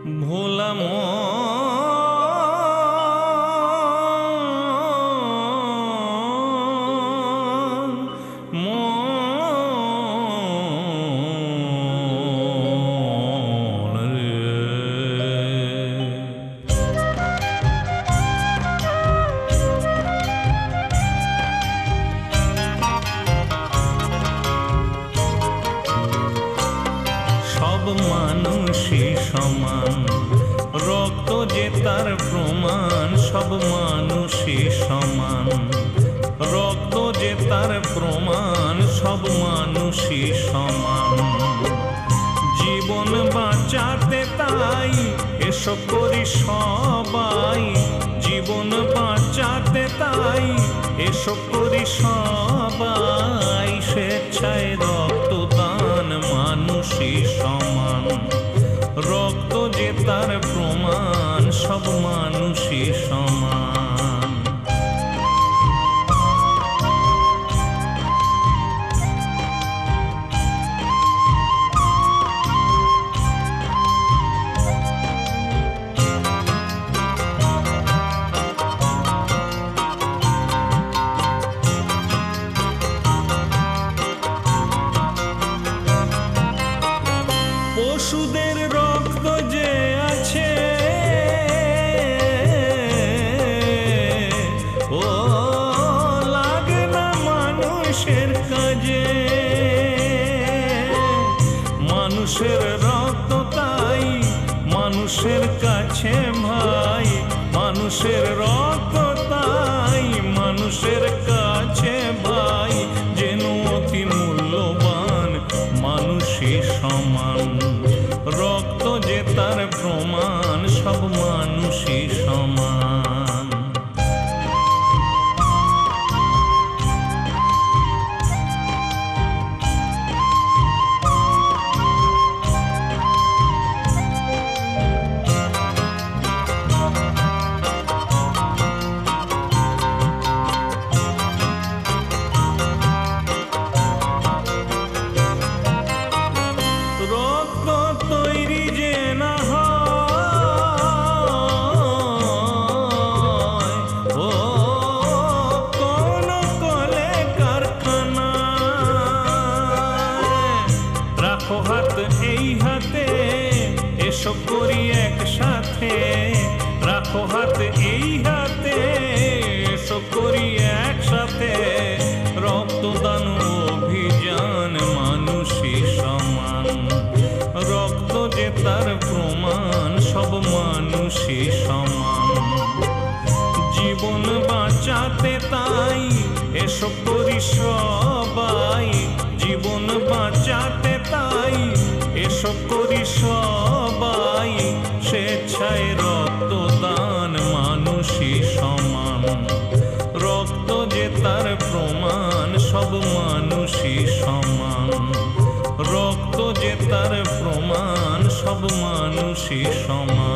ভোলা মানুষই সমান, রক্ত যে তার প্রমাণ। সব মানুষই সমান, রক্ত যে তার প্রমাণ। সব মানুষই সমান, জীবন বাঁচাতে তাই এসব করি সবাই। জীবন বাঁচাতে তাই এসব করি সবাই। স্বেচ্ছায় রক্তদান, মানুষই সমান, রক্ত যে তার প্রমাণ। সব মানুষই সমান। পশুদের রক্ত যে আছে, ও লাগে না মানুষের কাজে। মানুষের রক্ত তাই মানুষের কাছে ভাই। মানুষের রক্ত তাই মানুষের কাছে ভাই। যেন অতি মূল্যবান, মানুষই সমান, রক্ত যে তার প্রমাণ। সব মানুষই সমান। রক্ত তৈরি যে না হয়, ও কোন কলে কারখানায়। রাখো হাত এই হাতে, এসব করি একসাথে। রাখো হাত এই হাতে, এসব করি একসাথে। রক্তদান অভিযান, মানুষই সমান, রক্ত যে তার প্রমাণ। সব মানুষই সমান, জীবন বাঁচাতে তাই এসব করি সবাই। জীবন বাঁচাতে তাই এসব করি সবাই। স্বেচ্ছায় রক্তদান, মানুষই সমান, রক্ত যে তার প্রমাণ। সব মানুষই সমান, রক্ত যে তার প্রমাণ। সব মানুষই সমান।